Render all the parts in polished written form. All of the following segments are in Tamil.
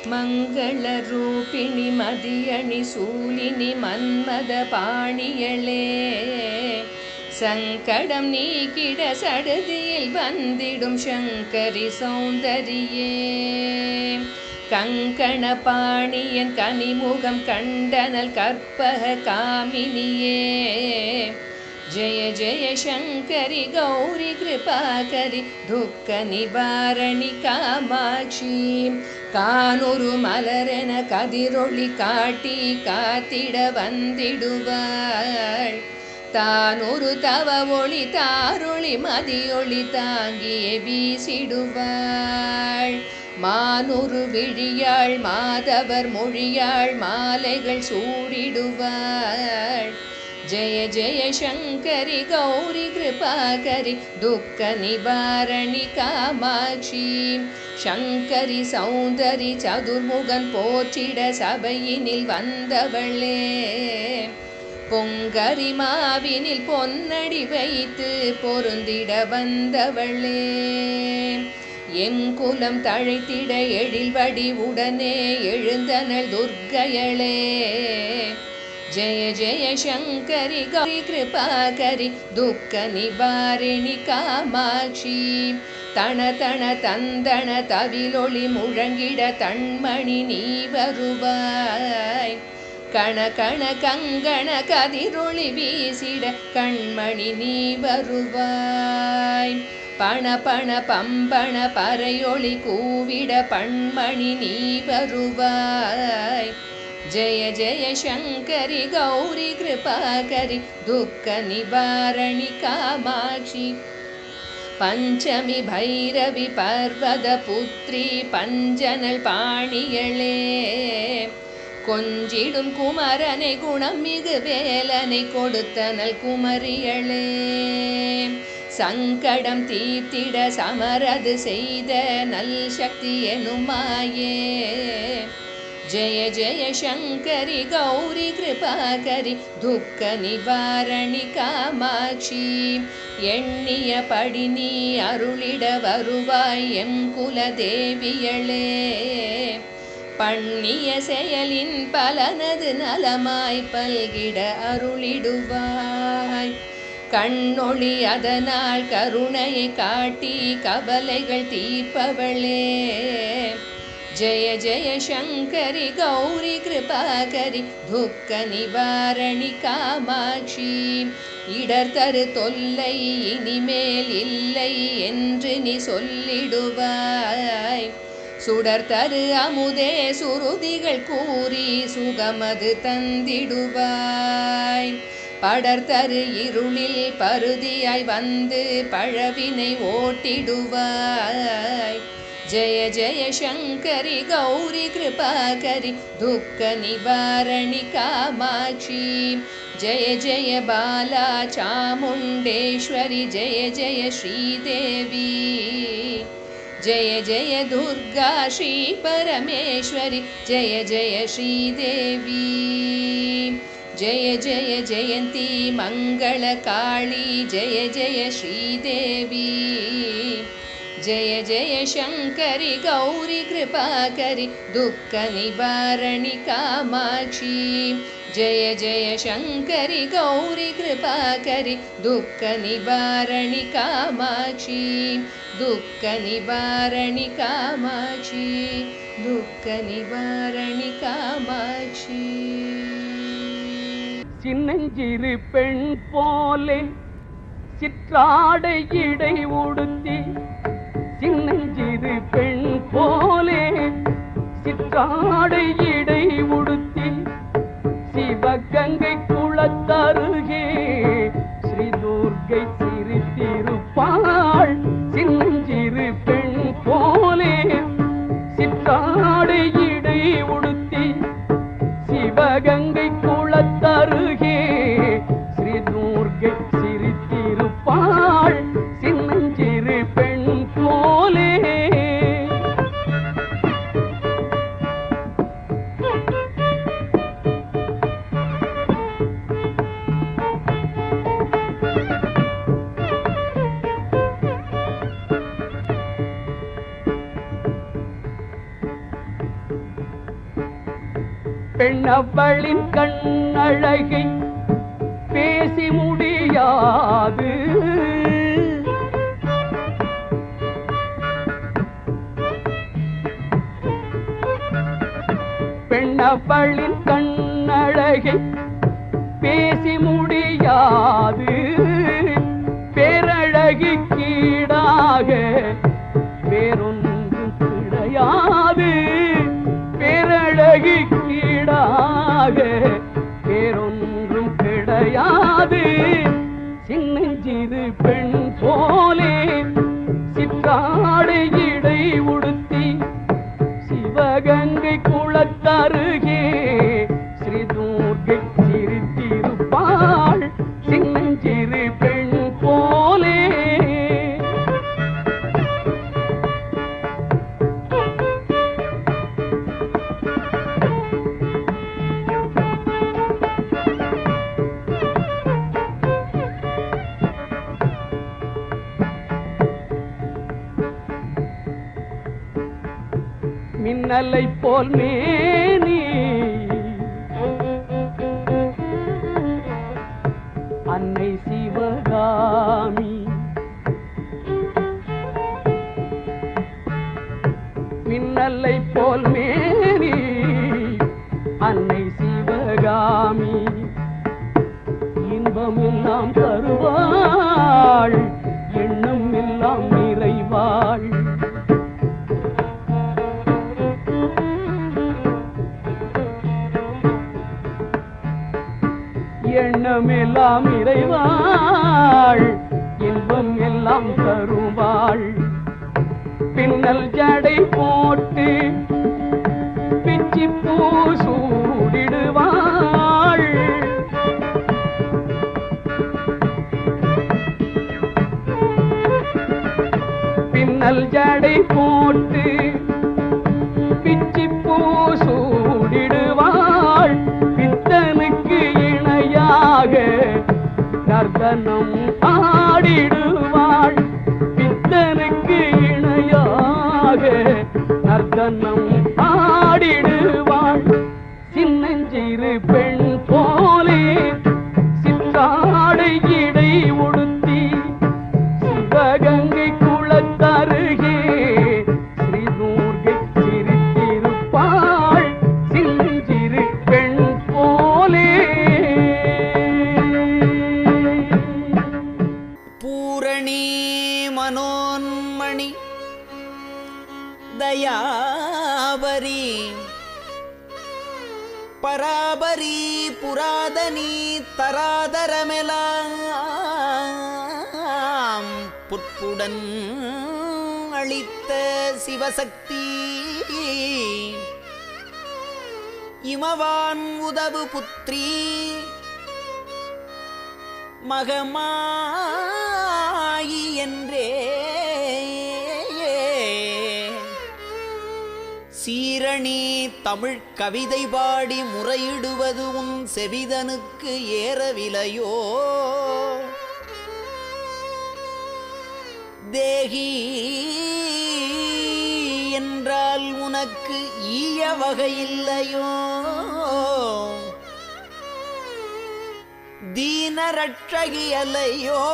மங்கள ரூபிணி மதியணி சூலினி மன்மத பாணியளே சங்கடம் நீக்கிட சடுதியில் வந்திடும் சங்கரி சௌந்தரியே கங்கண பாணியன் கனிமுகம் கண்டனல் கற்பக காமினியே ஜய ஜய சங்கரி கௌரி கிருபாகரி துக்க நிவாரணி காமாட்சி கானூரு மலரென கதிரொளி காட்டி காத்திட வந்திடுவாள் தானொரு தவ ஒளி தாரொளி மதியொளி தாங்கிய வீசிடுவாள் மானூரு விழியாள் மாதவர் மொழியாள் மாலைகள் சூடிடுவாள் ஜய ஜய சங்கரி கௌரி கிருபாகரி துக்க நிவாரணி காமாட்சி சங்கரி சௌந்தரி சதுர்முகன் போற்றிட சபையினில் வந்தவளே பொங்கரி மாவினில் பொன்னடி வைத்து பொருந்திட வந்தவளே எம் குலம் தழைத்திட எழில்வடி உடனே எழுந்தனள் துர்க்கையளே ஜய ஜய சங்கரி கௌரி கிருபாகரி துக்க நிவாரிணி காமாட்சி தன தன தந்தன தவிலொளி முழங்கிட தன்மணி நீ வருவாய் கண கண கங்கண கதிரொளி வீசிட கண்மணி நீ வருவாய் பண பண பம்பண பறையொளி கூவிட பண்மணி நீ வருவாய் ஜய ஜய சங்கரி கௌரி கிருபாகரி துக்க நிவாரணி காமாட்சி பஞ்சமி பைரவி பர்வத புத்ரி பஞ்சனல் பாணியளே கொஞ்சிடும் குமரனை குணம் மிகு வேலனை கொடுத்தனல் குமரியளே சங்கடம் தீர்த்திட சமரது செய்த நல் சக்தி எனுமாயே ஜய ஜய சங்கரி கௌரி கிருபாகரி துக்க நிவாரணி காமாட்சி எண்ணிய படி நீ அருளிட வருவாய் எம் குலதேவியளே பண்ணிய செயலின் பலனது நலமாய் பல்கிட அருளிடுவாய் கண்ணொளி அதனால் கருணையை காட்டி கவலைகள் தீர்ப்பவளே ஜய ஜய சங்கரி கௌரி கிருபாகரி துக்க நிவாரணி காமாட்சி இடர் தரு தொல்லை இனிமேல் இல்லை என்று நீ சொல்லிடுவாய் சுடர் தரு அமுதே சுருதிகள் கூறி சுகமது தந்திடுவாய் படர் தரு இருளில் பருதியாய் வந்து பழவினை ஓட்டிடுவாய் ஜய ஜய சங்கரி கௌரி கிருபாகரி துக்க நிவாரணி காமாட்சி ஜய ஜய பாலா சாமுண்டேஸ்வரி ஜய ஜய ஸ்ரீதேவி ஜய ஜய துர்கா ஸ்ரீ பரமேஸ்வரி ஜய ஜய ஸ்ரீதேவி ஜய ஜய ஜெயந்தி மங்கள காளி ஜய ஜய ஸ்ரீதேவி ஜய ஜய சங்கரி கௌரி கிருபாகரி துக்க நிவாரணி காமாட்சி ஜய ஜய சங்கரி கௌரி கிருபாகரி துக்க நிவாரணி காமாட்சி துக்க நிவாரணி காமாட்சி துக்க நிவாரணி காமாட்சி சின்னஞ்சிறு பெண் போலே சிற்றாடை இடை உடுத்தி சின்னஞ்சிறு பெண் போலே சிற்றாடை இடை உடுத்தி சிவகங்கை குளத்தருகே ஸ்ரீ துர்க்கை சிரித்திருப்பாள் சின்னஞ்சிறு பெண் போலே சிற்றாடை இடை உடுத்தி சிவகங்கை குளத்தருகே ஸ்ரீ துர்க்கை சிரித்திருப்பாள் சின்னஞ்சிறு பெண் போலே பெண்ணவளின் கண்ணழகை பேசி முடியாது. பெண்ணவளின் கண்ணழகை பேசி முடியாது. பேரழகிக்கீடாக வேறொன்றும் கிடையாது. பேரழகிக்கீடாக வேறொன்றும் கிடையாது. சின்னஞ்சிறு பெண் போலே சிற்றாடை இடை உடுத்தி சிவகங்கை குளத்தருகே ஸ்ரீதுர்க்கை சிரித்திருப்பாள். சின்னஞ்சிறு பெண் போலே மின்னலை போல் மேனி அன்னை சிவகாமி. மின்னலை போல் மேனி அன்னை சிவகாமி. இன்பம் எல்லாம் தருவாள், எண்ணம் எல்லாம் நிறைவாள். எண்ணமெல்லாம் இறைவாள், இன்பம் எல்லாம் தருவாள். பின்னல் ஜடை போட்டு பிச்சி பூ சூடிடுவாள். பின்னல் ஜடை போட்டு பிச்சி பூ சூடிடுவாள். பித்தனுக்கு நர்த்தனம் ஆடிடுவாள். பித்தனுக்கு இணையாக நர்த்தனம் ஆடிடுவாள். சின்னஞ்சிறு பெண் போலே சிற்றாடை இடை உடுத்தி சிவகங்கை குளத்தருகே ஸ்ரீதுர்க்கை சிரித்திருப்பாள். சின்னஞ்சிறு பெண் போலே மனோன்மணி தயாபரி பராபரி புராதனி தராதரமெலாம் புற்புடன் அளித்த சிவசக்தி இமவான் உதவு புத்ரி மகமாயி என்றே சீரணி தமிழ் கவிதை பாடி முறையிடுவது உன் செவிதனுக்கு ஏறவிலையோ? தேகி என்றால் உனக்கு ஈய வகையில்லையோ? தீனரட்சகி அல்லையோ?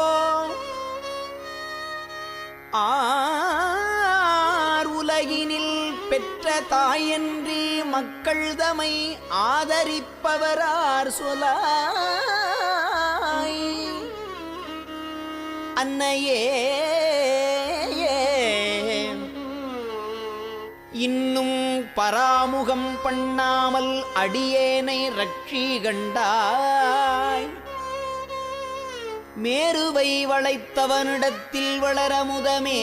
ஆர் உலகினில் பெற்ற தாயன்றி மக்கள் தமை ஆதரிப்பவரார் சொலாய்? அன்னையே இன்னும் பராமுகம் பண்ணாமல் அடியேனை ரட்சி கண்டாய். மேருவை வளைத்தவனிடத்தில் வளரமுதமே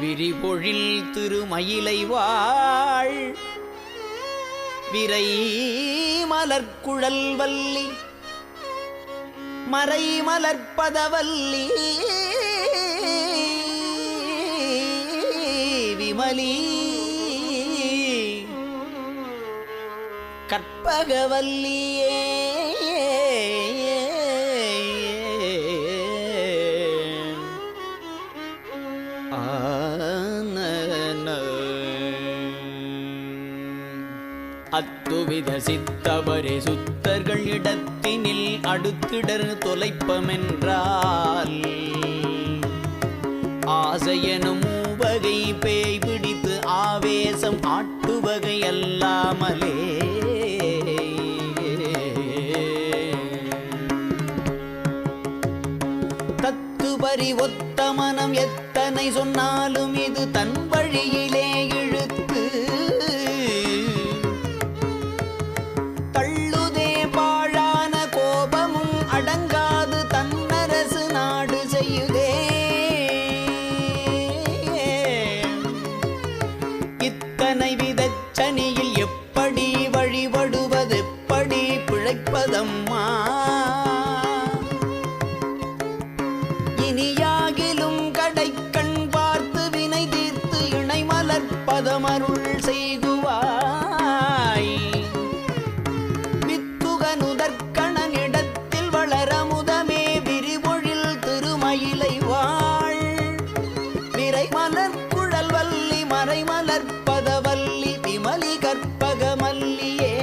விரிபொழில் திருமயிலை வாழ் விரை மலர்குழல் வல்லி மறை மலர்ப்பதவல்லி விமலி கற்பகவல்லியே ஆ அத்துவித சித்தவரே சுத்தர்கள் இடத்தினில் அடுத்திடர் தொலைப்பமென்றால் ஆசையனும் வகை பேய் பிடித்து ஆவேசம் ஆட்டுவகை அல்லாமலே தத்துபரி ஒத்த மனம் எத்தனை சொன்னாலும் இது தன் வழியிலே இழுத்து தள்ளுதே பாழான கோபமும் அடங்காது தன்னரசு நாடு செய்யுதே இத்தனை விதச்சனியில் எப்படி வழிபடுவது எப்படி பிழைப்பதம்மா இனியாகிலும் கடைக்கண் பார்த்து வினை தீர்த்து இணை மலர்ப்பதமருள் செய்குவாய் வித்துகனுதற்கணனிடத்தில் வளரமுதமே விரிபொழில் திருமயிலை வாழ் விரைமலர் குழல் வல்லி மறைமலர்ப்பதவல்லி விமலி கற்பகமல்லியே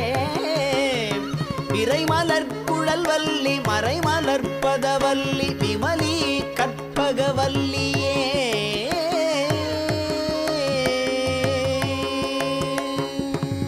விரைமலர் குழல் வல்லி மறைமலர்ப்பதவல்லி விமலி கற்பகவல்லியே